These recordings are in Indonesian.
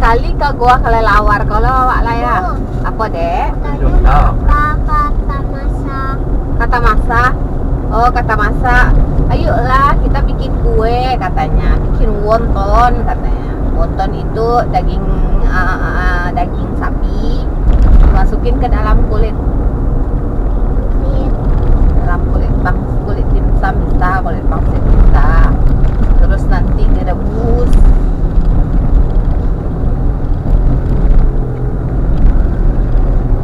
sekali ke gua Kelelawar. Kalau awak lah ya. Apa dek? Kata masa. Oh kata masa. Ayolah kita bikin kue katanya. Bikin wonton katanya. Wonton itu daging daging sapi masukin ke dalam kulit. Dalam kulit dimsum bisa, kulit pangsit bisa. Terus nanti direbus.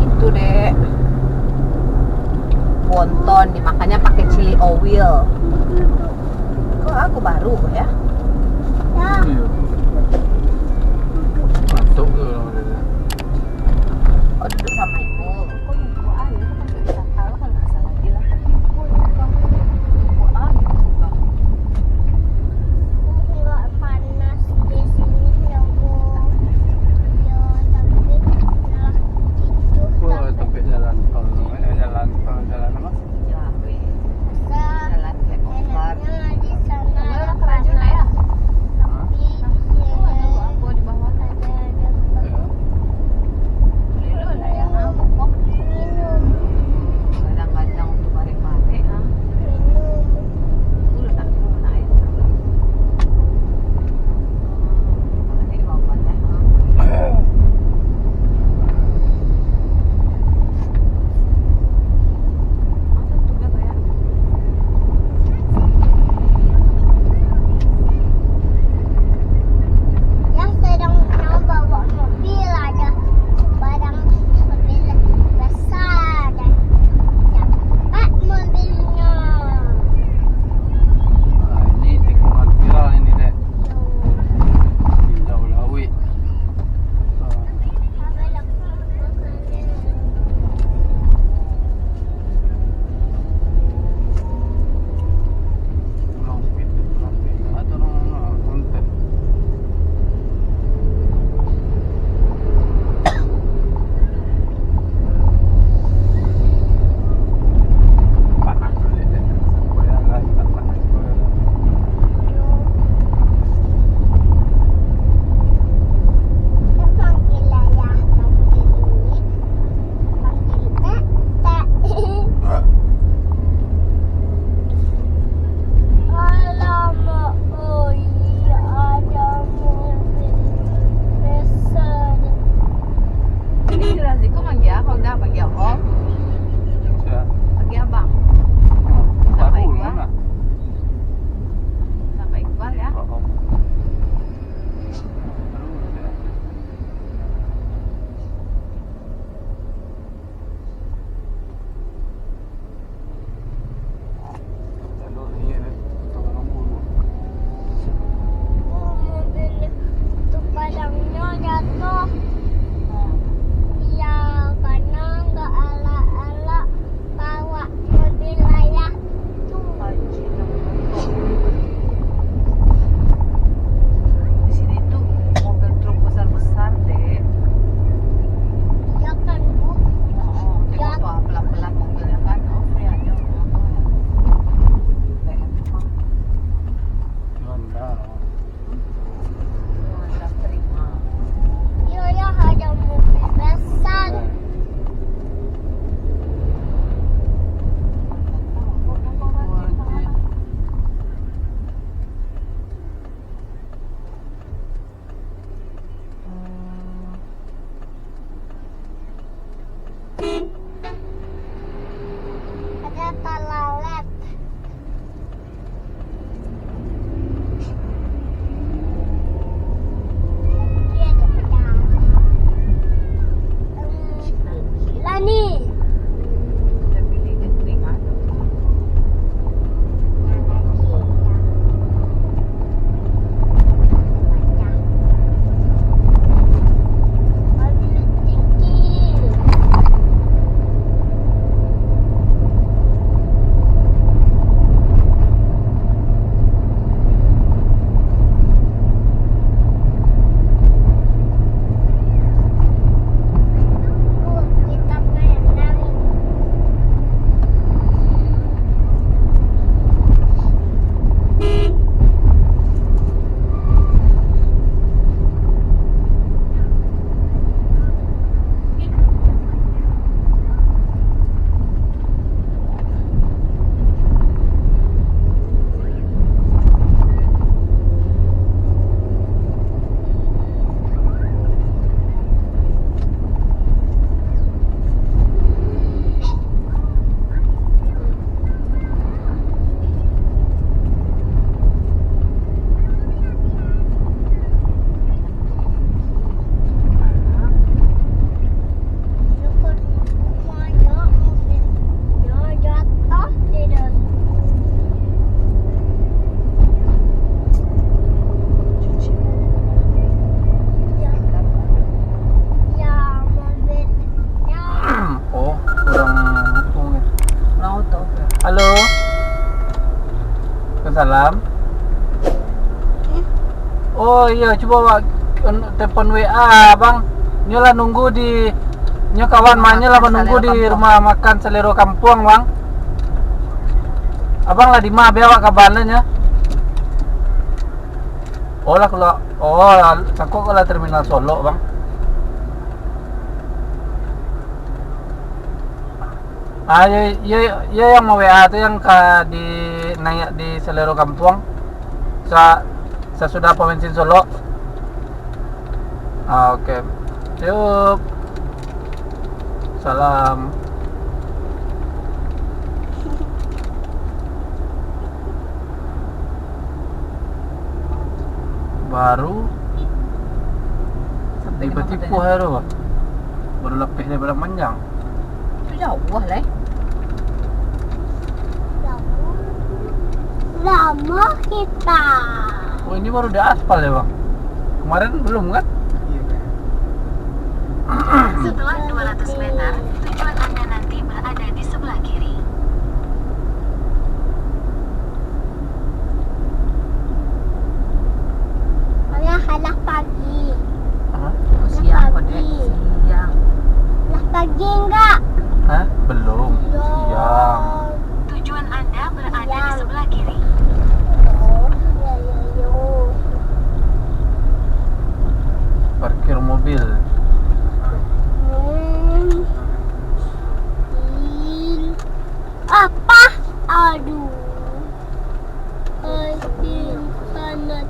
Itu deh. Wonton dimakannya pakai chili oil. Kok aku baru ya? Masuk ke Oh duduk sama ibu. Kok ibu ayo masuk wisata lah kalau nggak salah dia lah ibu lupa. Ibu ayo juga. Nggak panas di sini ya bu. Ya tapi malah itu tapi jalan tol, jalan apa? Ya, weh. Masa Jalan flyover. enaknya di sana Kamu ada kerajaan lah ya? tapi Aku di bawah. ada Lelo lah ya, ha? Pupok. minum Kadang-kadang untuk balik-balik, ha? minum. Dulu nak air. Balik bawah lah, ha? Yang sedang mau bawa mobil ada barang mobil besar dan cepat mobilnya. Ini tikungan viral ini deh. Jauh Lawi. Long speed, atau nonton. Panas dulu deh. Koyak lagi tak panas. Panggil ayah, panggil ini, panggil tak. Alamak, oh iya ada mobil besar. Ini Raziko manggil aku dah panggil om, Sudah. panggil abang. Baru mana? Sama Iqbal ya. Oh, mobil itu padangnya jatuh. Ya, karena nggak ala-ala bawa mobil ayah tuh. Di sini tuh mobil truk besar-besar deh. Ya kan bu, Tengok tuh pelan-pelan mobilnya kan. Oh ya, dia terima. ya ya ada mobil besar. Ada talalet. Dia ada pedang. Gila nih. Udah pilih dia keringat. Mobil tinggi. salam. Oh iya, coba telepon WA bang. Nyola nunggu di kawan mahnya lah menunggu di rumah makan Selero Kampung bang. Abang lah di mana bawa kabarnya? Oh lah kalau sangkok lah terminal Solo bang. Ya yang mau WA itu yang di naik di Selero Kampung. Sesudah pom bensin Solo. Oke. Yuk. Salam. Baru tiba-tiba hero baru lebih daripada panjang. Itu jauh lah. Lama kita. Oh ini baru di aspal ya bang. Kemarin belum kan? Setelah 200 meter, tujuan Anda nanti berada di sebelah kiri. Halah pagi. Siang kok dek, siang. Halah pagi enggak? Hah? Belum. Siang. Tujuan Anda berada di sebelah kiri. Parkir mobil. Apa? Aduh. Aduh, panas.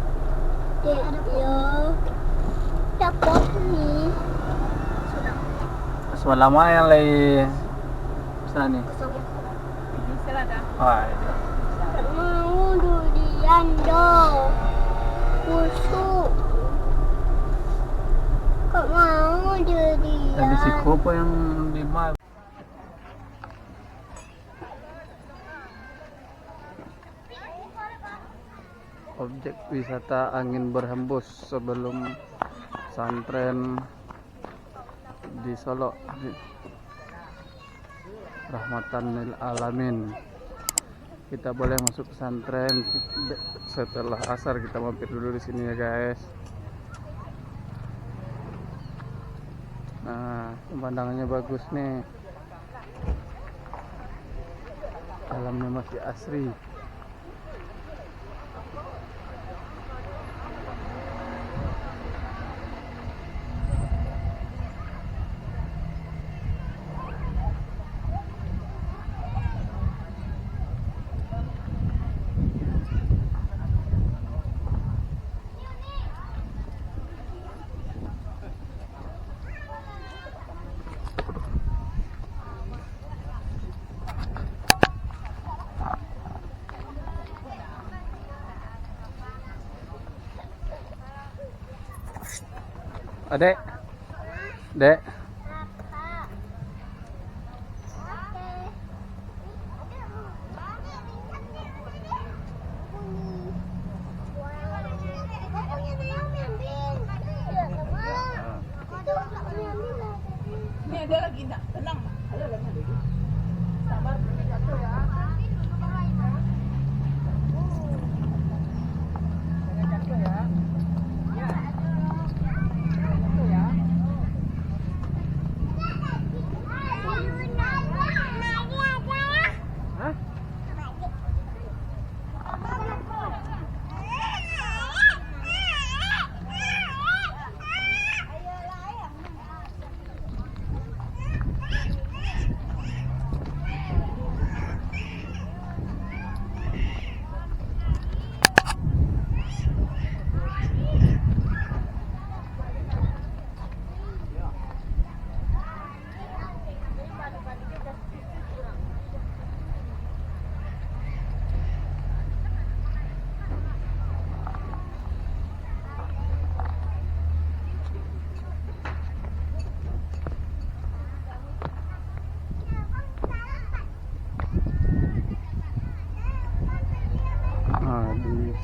Ya. Dapat nih. Semalam yang lagi sana nih. Oh, iya. Mau durian dong. Busuk. Kok mau durian? Ada si Kopo yang di mana? Objek wisata angin berhembus sebelum pesantren di Solo. Rahmatan lil alamin. Kita boleh masuk pesantren setelah asar. Kita mampir dulu di sini ya guys. Nah, pemandangannya bagus nih. Alamnya masih asri. Adek, dek. Ini ada lagi nak tenang, ada lagi. Sabar, jatuh ya. Jatuh ya.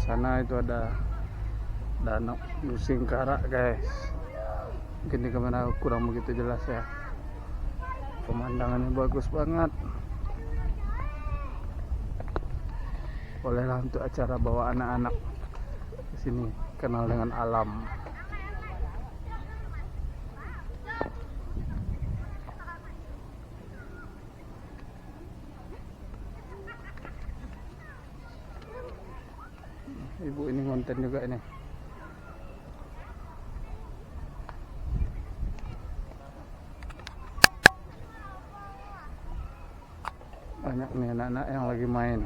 Sana itu ada danau Nusingkara guys. Mungkin di kamera kurang begitu jelas ya. Pemandangannya bagus banget. bolehlah untuk acara bawa anak-anak ke sini kenal dengan alam. Ibu ini ngonten juga ini. Banyak nih anak-anak yang lagi main.